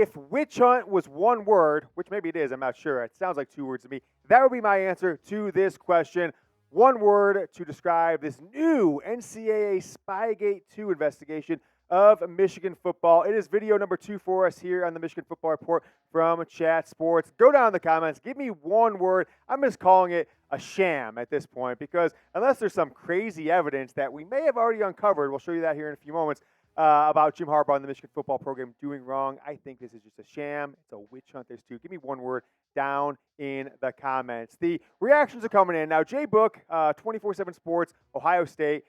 If witch hunt was one word, which maybe it is, I'm not sure. It sounds like two words to me. That would be my answer to this question. One word to describe this new NCAA Spygate 2 investigation of Michigan football. It is video number 2 for us here on the Michigan Football Report from Chat Sports. Go down in the comments. Give me one word. I'm just calling it a sham at this point because unless there's some crazy evidence that we may have already uncovered, we'll show you that here in a few moments, about Jim Harbaugh and the Michigan football program doing wrong. I think this is just a sham. It's a witch hunt. There's two. Give me one word down in the comments. The reactions are coming in. Now, Jay Book, 24/7 Sports, Ohio State,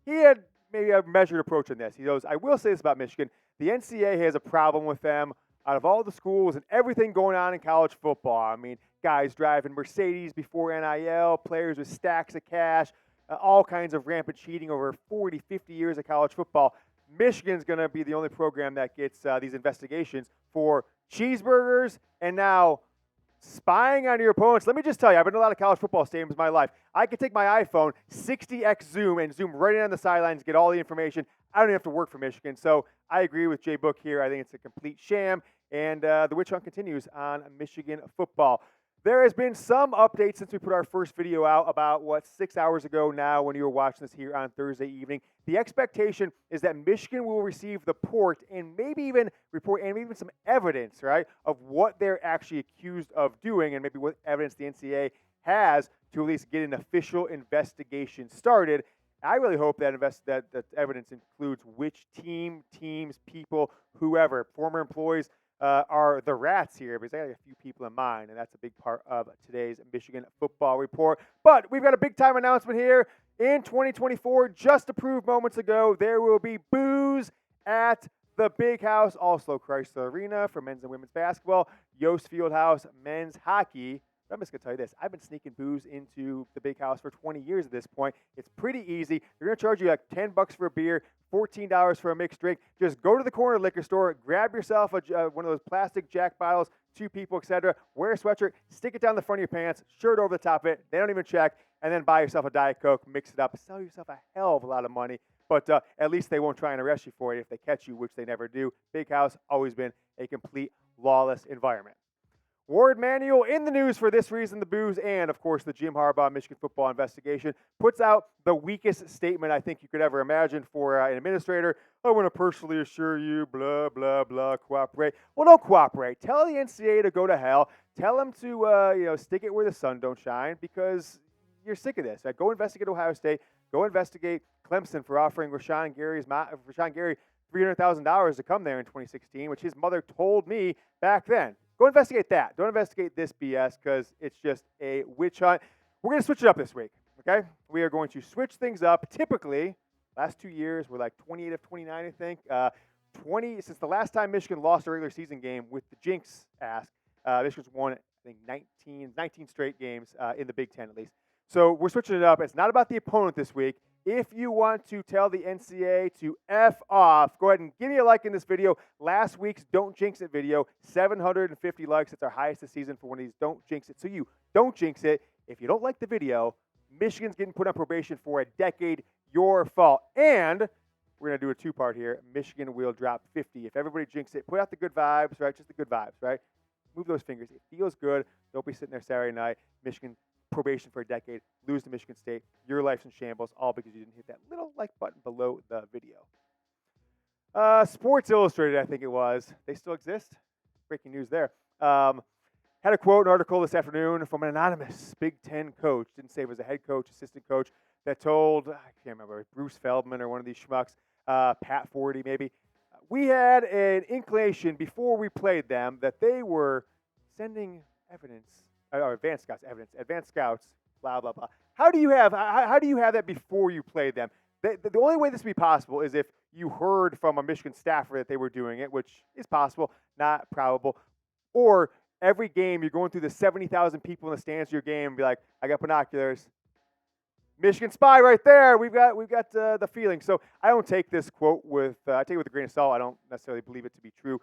he had maybe a measured approach on this. He goes, I will say this about Michigan. The NCAA has a problem with them out of all the schools and everything going on in college football. I mean, guys driving Mercedes before NIL, players with stacks of cash, all kinds of rampant cheating over 40, 50 years of college football. Michigan's going to be the only program that gets these investigations for cheeseburgers and now spying on your opponents. Let me just tell you, I've been to a lot of college football stadiums in my life. I could take my iPhone, 60x zoom, and zoom right in on the sidelines, get all the information. I don't even have to work for Michigan. So I agree with Jay Book here. I think it's a complete sham, and the witch hunt continues on Michigan football. There has been some updates since we put our first video out about, 6 hours ago now when you were watching this here on Thursday evening. The expectation is that Michigan will receive the report and maybe even some evidence, right, of what they're actually accused of doing and maybe what evidence the NCAA has to at least get an official investigation started. I really hope that that evidence includes which teams, people, whoever, former employees, are the rats here, because I got a few people in mind, and that's a big part of today's Michigan Football Report. But we've got a big-time announcement here. In 2024, just approved moments ago, there will be booze at the Big House, Oslo Chrysler Arena for men's and women's basketball, Yost Fieldhouse men's hockey. I'm just going to tell you this. I've been sneaking booze into the Big House for 20 years at this point. It's pretty easy. They're going to charge you like $10 for a beer, $14 for a mixed drink. Just go to the corner liquor store, grab yourself one of those plastic Jack bottles, 2 people, etc. Wear a sweatshirt, stick it down the front of your pants, shirt over the top of it. They don't even check. And then buy yourself a Diet Coke, mix it up, sell yourself a hell of a lot of money. But at least they won't try and arrest you for it if they catch you, which they never do. Big House, always been a complete lawless environment. Warde Manuel in the news for this reason, the booze, and, of course, the Jim Harbaugh Michigan football investigation, puts out the weakest statement I think you could ever imagine for an administrator. I want to personally assure you, blah, blah, blah, cooperate. Well, don't cooperate. Tell the NCAA to go to hell. Tell them to, stick it where the sun don't shine, because you're sick of this. Right? Go investigate Ohio State. Go investigate Clemson for offering Rashawn Gary $300,000 to come there in 2016, which his mother told me back then. Go investigate that. Don't investigate this BS because it's just a witch hunt. We're going to switch it up this week, okay? We are going to switch things up. Typically, last 2 years, we're like 28 of 29, I think. 20 since the last time Michigan lost a regular season game with the jinx ask. Michigan's won, I think, 19 straight games in the Big Ten at least. So we're switching it up. It's not about the opponent this week. If you want to tell the NCAA to F off, go ahead and give me a like in this video. Last week's Don't Jinx It video, 750 likes. It's our highest this season for one of these Don't Jinx It. So you don't jinx it. If you don't like the video, Michigan's getting put on probation for a decade. Your fault. And we're going to do a 2-part here. Michigan will drop 50. If everybody jinx it, put out the good vibes, right? Just the good vibes, right? Move those fingers. It feels good. Don't be sitting there Saturday night. Michigan probation for a decade, lose to Michigan State, your life's in shambles, all because you didn't hit that little like button below the video. Sports Illustrated, I think it was. They still exist. Breaking news there. Had a quote, an article this afternoon from an anonymous Big Ten coach. Didn't say it was a head coach, assistant coach, that told, I can't remember, Bruce Feldman or one of these schmucks, Pat Forty maybe. We had an inclination before we played them that they were sending evidence. Advanced scouts, blah, blah, blah. How do you have that before you played them? The only way this would be possible is if you heard from a Michigan staffer that they were doing it, which is possible, not probable. Or every game you're going through the 70,000 people in the stands of your game and be like, I got binoculars. Michigan spy right there. We've got the feeling. So I don't take this quote I take it with a grain of salt. I don't necessarily believe it to be true.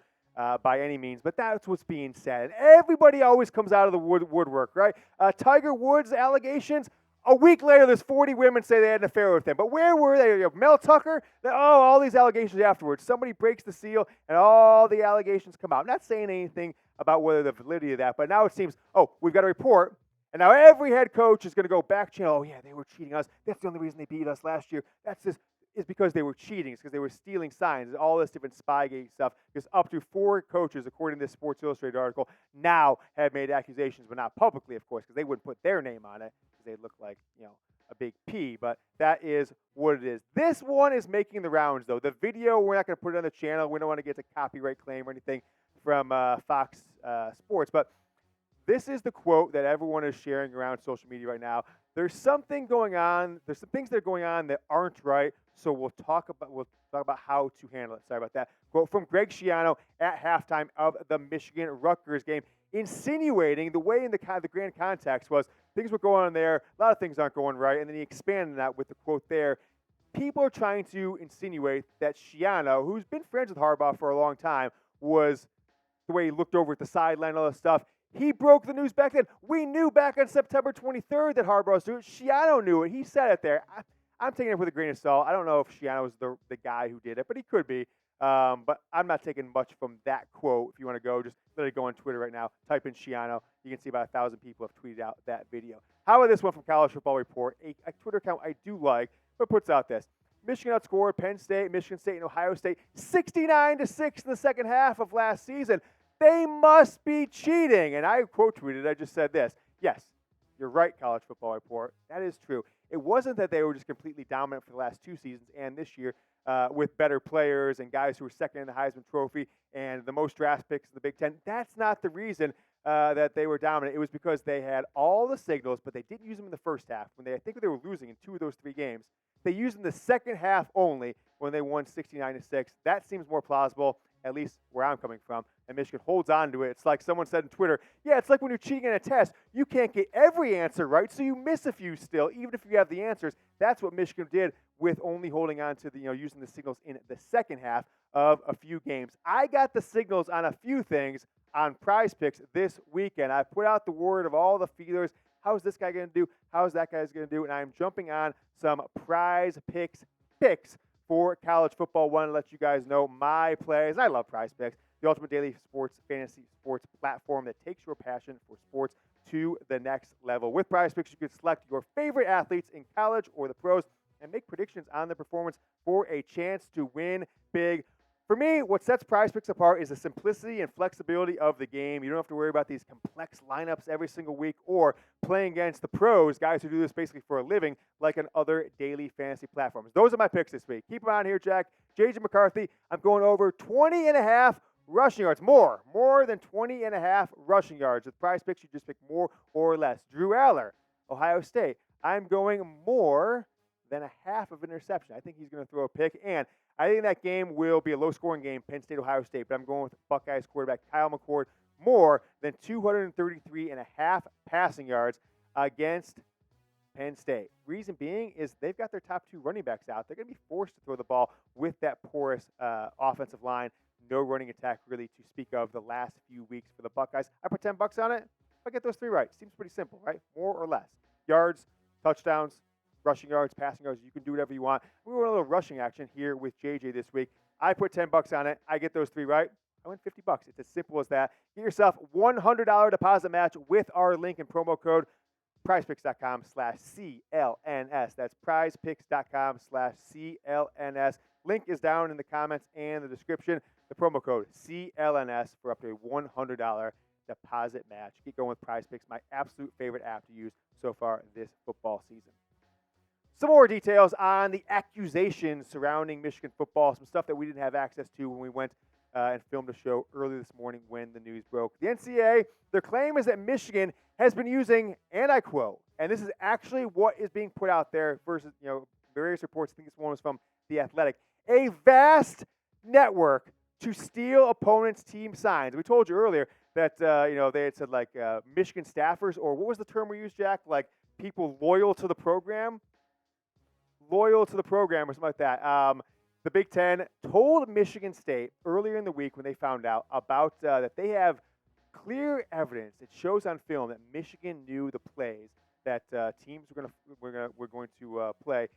By any means, but that's what's being said. Everybody always comes out of the woodwork, right? Tiger Woods allegations, A week later, there's 40 women say they had an affair with him. But where were they? Mel Tucker? All these allegations afterwards. Somebody breaks the seal, and all the allegations come out. I'm not saying anything about whether the validity of that, but now it seems, we've got a report, and now every head coach is going to go back channel. Oh, yeah, they were cheating us. That's the only reason they beat us last year. It's because they were cheating. It's because they were stealing signs and all this different Spygate stuff. Because up to 4 coaches, according to this Sports Illustrated article, now have made accusations, but not publicly, of course, because they wouldn't put their name on it because they'd look like, a big P. But that is what it is. This one is making the rounds, though. The video, we're not going to put it on the channel. We don't want to get a copyright claim or anything from Fox Sports. But this is the quote that everyone is sharing around social media right now. There's something going on. There's some things that are going on that aren't right. So we'll talk about how to handle it. Sorry about that. Quote from Greg Schiano at halftime of the Michigan-Rutgers game, insinuating the way in the grand context was things were going on there. A lot of things aren't going right. And then he expanded that with the quote there. People are trying to insinuate that Schiano, who's been friends with Harbaugh for a long time, was the way he looked over at the sideline, all this stuff. He broke the news back then. We knew back on September 23rd that Harbaugh was doing it. Schiano knew it. He said it there. I'm taking it with a grain of salt. I don't know if Schiano was the guy who did it, but he could be. But I'm not taking much from that quote. If you want to go, just let it go on Twitter right now. Type in Schiano. You can see about 1,000 people have tweeted out that video. How about this one from College Football Report? A Twitter account I do like, but puts out this. Michigan outscored Penn State, Michigan State, and Ohio State 69-6 in the second half of last season. They must be cheating. And I quote tweeted, I just said this. Yes, you're right, College Football Report. That is true. It wasn't that they were just completely dominant for the last 2 seasons and this year with better players and guys who were second in the Heisman Trophy and the most draft picks in the Big Ten. That's not the reason that they were dominant. It was because they had all the signals, but they didn't use them in the first half. I think they were losing in 2 of those 3 games. They used them the second half only when they won 69-6. That seems more plausible, at least where I'm coming from. And Michigan holds on to it. It's like someone said on Twitter, yeah, it's like when you're cheating on a test. You can't get every answer right, so you miss a few still, even if you have the answers. That's what Michigan did with only holding on to using the signals in the second half of a few games. I got the signals on a few things on Prize Picks this weekend. I put out the word of all the feelers. How's this guy going to do? How's that guy going to do? And I'm jumping on some Prize Picks for college football. Want to let you guys know my plays. I love Prize Picks, the ultimate daily fantasy sports platform that takes your passion for sports to the next level. With Prize Picks, you can select your favorite athletes in college or the pros and make predictions on their performance for a chance to win big. For me, what sets Prize Picks apart is the simplicity and flexibility of the game. You don't have to worry about these complex lineups every single week or playing against the pros, guys who do this basically for a living, like on other daily fantasy platforms. Those are my picks this week. Keep them on here, Jack. J.J. McCarthy, I'm going over 20.5 rushing yards. More than 20.5 rushing yards. With Prize Picks, you just pick more or less. Drew Aller, Ohio State, I'm going more than a half of an interception. I think he's going to throw a pick, and I think that game will be a low-scoring game, Penn State, Ohio State, but I'm going with Buckeyes quarterback Kyle McCord more than 233.5 passing yards against Penn State. Reason being is they've got their top 2 running backs out. They're going to be forced to throw the ball with that porous offensive line. No running attack really to speak of the last few weeks for the Buckeyes. I put $10 on it. If I get those 3 right, seems pretty simple, right? More or less. Yards, touchdowns, rushing yards, passing yards, you can do whatever you want. We want a little rushing action here with JJ this week. I put $10 on it. I get those 3 right. I win $50. It's as simple as that. Get yourself $100 deposit match with our link and promo code prizepicks.com/CLNS. That's prizepicks.com/CLNS. Link is down in the comments and the description. The promo code CLNS for up to a $100 deposit match. Get going with Prize Picks, my absolute favorite app to use so far this football season. Some more details on the accusations surrounding Michigan football, some stuff that we didn't have access to when we went and filmed a show early this morning when the news broke. The NCAA, their claim is that Michigan has been using, and I quote, and this is actually what is being put out there versus, various reports. I think this one was from The Athletic, a vast network to steal opponents' team signs. We told you earlier that, they had said Michigan staffers, or what was the term we used, Jack? Like people loyal to the program? Loyal to the program or something like that. The Big Ten told Michigan State earlier in the week when they found out about that they have clear evidence that shows on film that Michigan knew the plays that teams we're going to play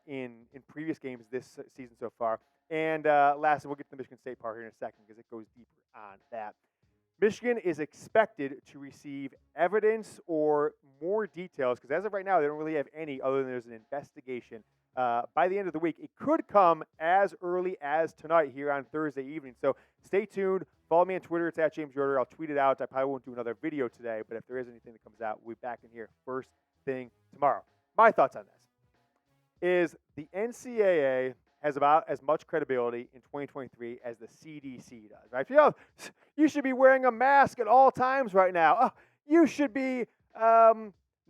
in previous games this season so far. And lastly, we'll get to the Michigan State part here in a second because it goes deeper on that. Michigan is expected to receive evidence or more details because as of right now, they don't really have any other than there's an investigation. By the end of the week, it could come as early as tonight here on Thursday evening. So stay tuned. Follow me on Twitter. It's at James Yoder. I'll tweet it out. I probably won't do another video today, but if there is anything that comes out, we'll be back in here first thing tomorrow. My thoughts on this is the NCAA has about as much credibility in 2023 as the CDC does, right? You know, you should be wearing a mask at all times right now. Oh, you should be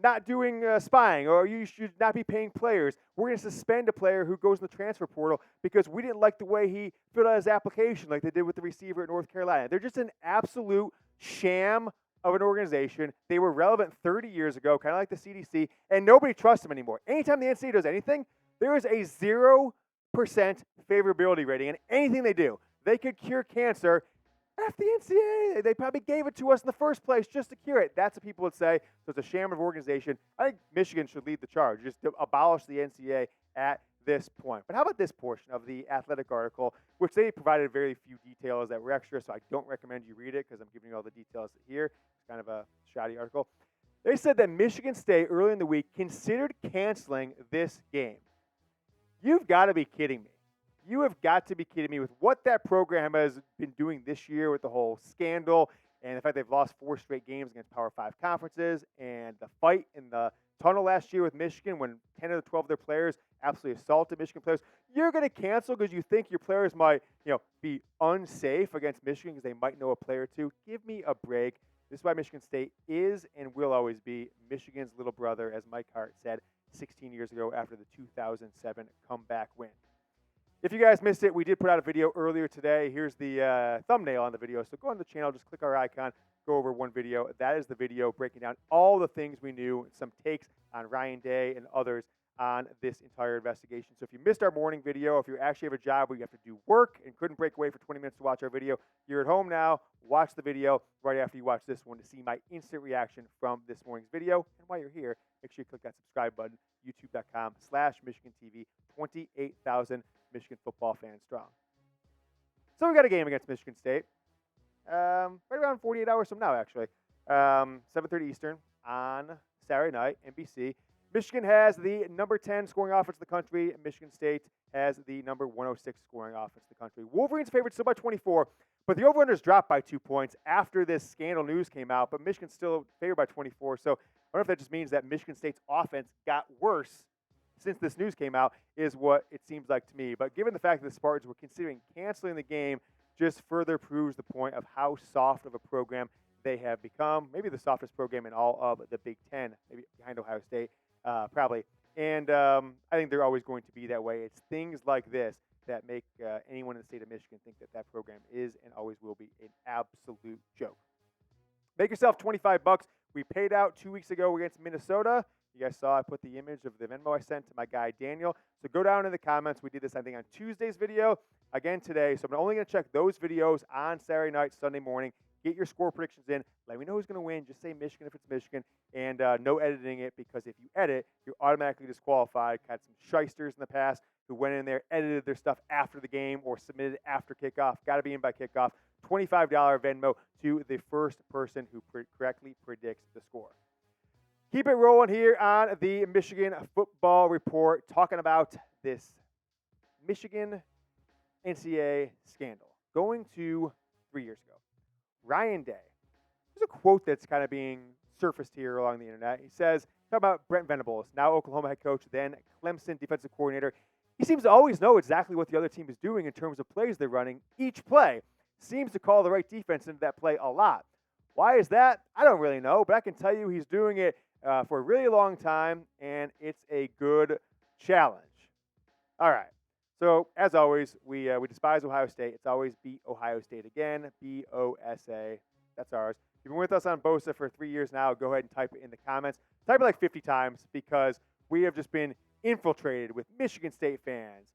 not doing spying, or you should not be paying players. We're going to suspend a player who goes in the transfer portal because we didn't like the way he filled out his application like they did with the receiver at North Carolina. They're just an absolute sham of an organization. They were relevant 30 years ago, kind of like the CDC, and nobody trusts them anymore. Anytime the NCAA does anything, there is a 0% favorability rating in anything they do. They could cure cancer. F the NCAA. They probably gave it to us in the first place just to cure it. That's what people would say. So it's a sham of organization. I think Michigan should lead the charge, just to abolish the NCAA at this point. But how about this portion of the Athletic article, which they provided very few details that were extra, so I don't recommend you read it because I'm giving you all the details here. It's kind of a shoddy article. They said that Michigan State early in the week considered canceling this game. You've got to be kidding me. You have got to be kidding me with what that program has been doing this year with the whole scandal and the fact they've lost 4 straight games against Power 5 conferences and the fight in the tunnel last year with Michigan when 10 of the 12 of their players absolutely assaulted Michigan players. You're going to cancel because you think your players might, be unsafe against Michigan because they might know a player or two. Give me a break. This is why Michigan State is and will always be Michigan's little brother, as Mike Hart said 16 years ago after the 2007 comeback win. If you guys missed it, we did put out a video earlier today. Here's the thumbnail on the video. So go on the channel, just click our icon, go over one video. That is the video breaking down all the things we knew, some takes on Ryan Day and others on this entire investigation. So if you missed our morning video, if you actually have a job where you have to do work and couldn't break away for 20 minutes to watch our video, you're at home now. Watch the video right after you watch this one to see my instant reaction from this morning's video. And while you're here, make sure you click that subscribe button, youtube.com/Michigan TV, 28,000 Michigan football fans strong. So we got a game against Michigan State, right around 48 hours from now, actually. 7:30 Eastern on Saturday night, NBC. Michigan has the number 10 scoring offense in the country. Michigan State has the number 106 scoring offense in the country. Wolverines favored still by 24, but the over-unders dropped by 2 points after this scandal news came out, but Michigan's still favored by 24. So I don't know if that just means that Michigan State's offense got worse since this news came out, is what it seems like to me. But given the fact that the Spartans were considering canceling the game, just further proves the point of how soft of a program they have become. Maybe the softest program in all of the Big Ten, maybe behind Ohio State, probably. And I think they're always going to be that way. It's things like this that make anyone in the state of Michigan think that that program is and always will be an absolute joke. Make yourself $25. We paid out 2 weeks ago against Minnesota. You guys saw I put the image of the Venmo I sent to my guy Daniel. So go down in the comments. We did this, I think, on Tuesday's video. Again today. So I'm only going to check those videos on Saturday night, Sunday morning. Get your score predictions in. Let me know who's going to win. Just say Michigan if it's Michigan. And no editing it, because if you edit, you're automatically disqualified. Had some shysters in the past who went in there, edited their stuff after the game or submitted after kickoff. Got to be in by kickoff. $25 Venmo to the first person who correctly predicts the score. Keep it rolling here on the Michigan Football Report, talking about this Michigan NCAA scandal. Going to 3 years ago. Ryan Day. There's a quote that's kind of being surfaced here along the internet. He says, talk about Brent Venables, now Oklahoma head coach, then Clemson defensive coordinator. He seems to always know exactly what the other team is doing in terms of plays they're running. Each play seems to call the right defense into that play a lot. Why is that? I don't really know, but I can tell you he's doing it for a really long time, and it's a good challenge. All right. So, as always, we despise Ohio State. It's always beat Ohio State again, BOSA. That's ours. If you've been with us on BOSA for 3 years now, go ahead and type it in the comments. Type it like 50 times because we have just been infiltrated with Michigan State fans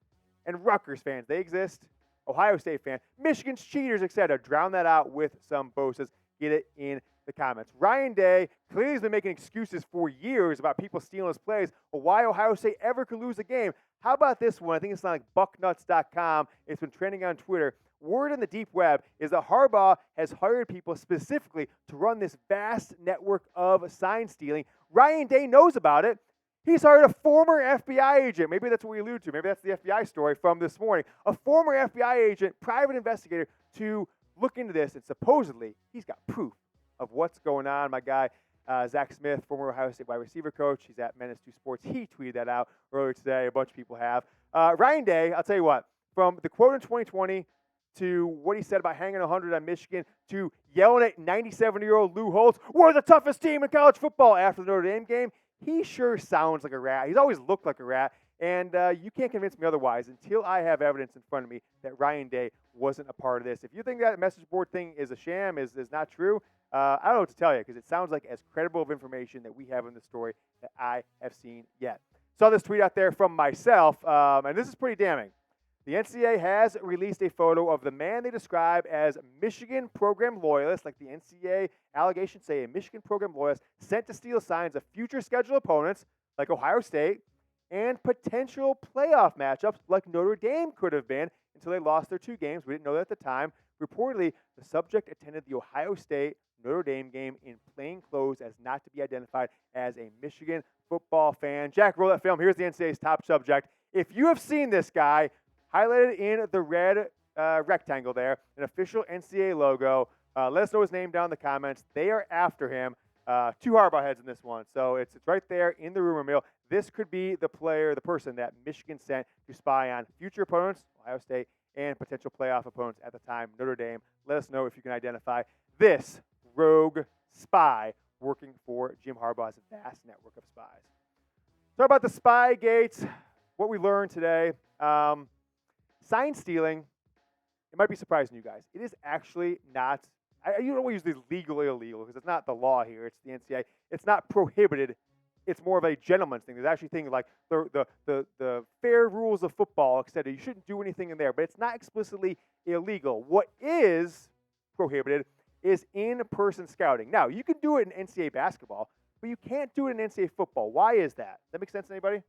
and Rutgers fans. They exist. Ohio State fans, Michigan's cheaters, etc. Drown that out with some BOSAs. Get it in the comments. Ryan Day clearly has been making excuses for years about people stealing his plays, or why Ohio State ever could lose a game. How about this one? I think it's on like bucknuts.com. It's been trending on Twitter. Word in the deep web is that Harbaugh has hired people specifically to run this vast network of sign stealing. Ryan Day knows about it. He's hired a former FBI agent. Maybe that's what we allude to. Maybe that's the FBI story from this morning. A former FBI agent, private investigator, to look into this, and supposedly he's got proof of what's going on. My guy, Zach Smith, former Ohio State wide receiver coach, he's at Menace 2 Sports. He tweeted that out earlier today. A bunch of people have. Ryan Day, I'll tell you what, from the quote in 2020 to what he said about hanging 100 on Michigan to yelling at 97-year-old Lou Holtz, we're the toughest team in college football after the Notre Dame game, he sure sounds like a rat. He's always looked like a rat, and you can't convince me otherwise until I have evidence in front of me that Ryan Day wasn't a part of this. If you think that message board thing is a sham, is not true, I don't know what to tell you, because it sounds like as credible of information that we have in the story that I have seen yet. Saw this tweet out there from myself, and this is pretty damning. The NCAA has released a photo of the man they describe as Michigan program loyalist, like the NCAA allegations say, a Michigan program loyalist sent to steal signs of future scheduled opponents like Ohio State and potential playoff matchups like Notre Dame could have been until they lost their 2 games. We didn't know that at the time. Reportedly, the subject attended the Ohio State Notre Dame game in plain clothes as not to be identified as a Michigan football fan. Jack, roll that film. Here's the NCAA's top subject. If you have seen this guy, highlighted in the red rectangle there, an official NCAA logo. Let us know his name down in the comments. They are after him. 2 Harbaugh heads in this one. So it's right there in the rumor mill. This could be the person that Michigan sent to spy on future opponents, Ohio State, and potential playoff opponents at the time, Notre Dame. Let us know if you can identify this rogue spy working for Jim Harbaugh's vast network of spies. Talk about the spy gates, what we learned today. Sign stealing, it might be surprising to you guys. It is actually not, you don't use these legal or illegal because it's not the law here. It's the NCAA. It's not prohibited. It's more of a gentleman's thing. There's actually things like the fair rules of football, etc. You shouldn't do anything in there, but it's not explicitly illegal. What is prohibited is in-person scouting. Now, you can do it in NCAA basketball, but you can't do it in NCAA football. Why is that? Does that make sense to anybody?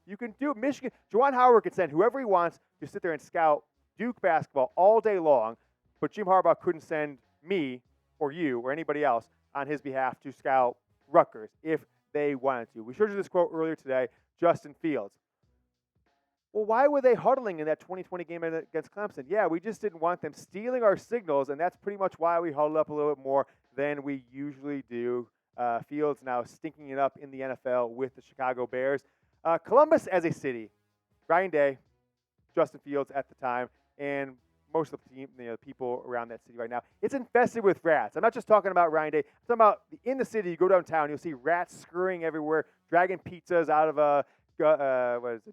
You can do Michigan. Juwan Howard can send whoever he wants to sit there and scout Duke basketball all day long, but Jim Harbaugh couldn't send me or you or anybody else on his behalf to scout Rutgers if they wanted to. We showed you this quote earlier today, Justin Fields. Well, why were they huddling in that 2020 game against Clemson? Yeah, we just didn't want them stealing our signals, and that's pretty much why we huddled up a little bit more than we usually do. Fields now stinking it up in the NFL with the Chicago Bears. Columbus as a city, Ryan Day, Justin Fields at the time, and most of the team, people around that city right now, it's infested with rats. I'm not just talking about Ryan Day. I'm talking about in the city. You go downtown, you'll see rats scurrying everywhere, dragging pizzas out of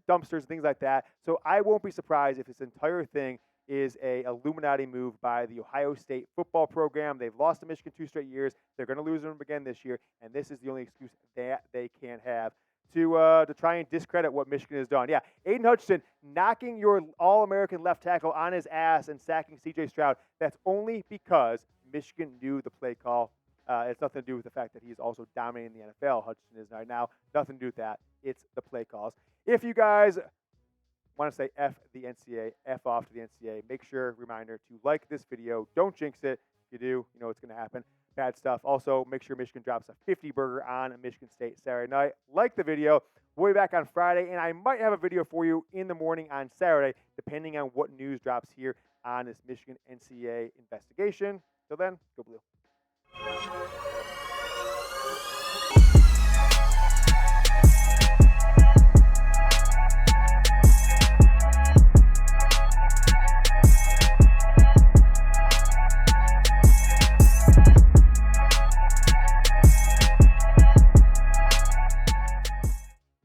dumpsters and things like that. So I won't be surprised if this entire thing is a Illuminati move by the Ohio State football program. They've lost to Michigan 2 straight years. They're going to lose them again this year, and this is the only excuse that they can have to try and discredit what Michigan has done. Yeah, Aiden Hutchinson knocking your All-American left tackle on his ass and sacking C.J. Stroud. That's only because Michigan knew the play call. It's nothing to do with the fact that he's also dominating the NFL. Hutchinson is right now. Nothing to do with that. It's the play calls. If you guys want to say F the NCAA, F off to the NCAA, make sure, reminder, to like this video. Don't jinx it. If you do, you know what's going to happen. Bad stuff. Also, make sure Michigan drops a 50 burger on Michigan State Saturday night. Like the video. We'll be back on Friday, and I might have a video for you in the morning on Saturday, depending on what news drops here on this Michigan NCAA investigation. Till then, go blue.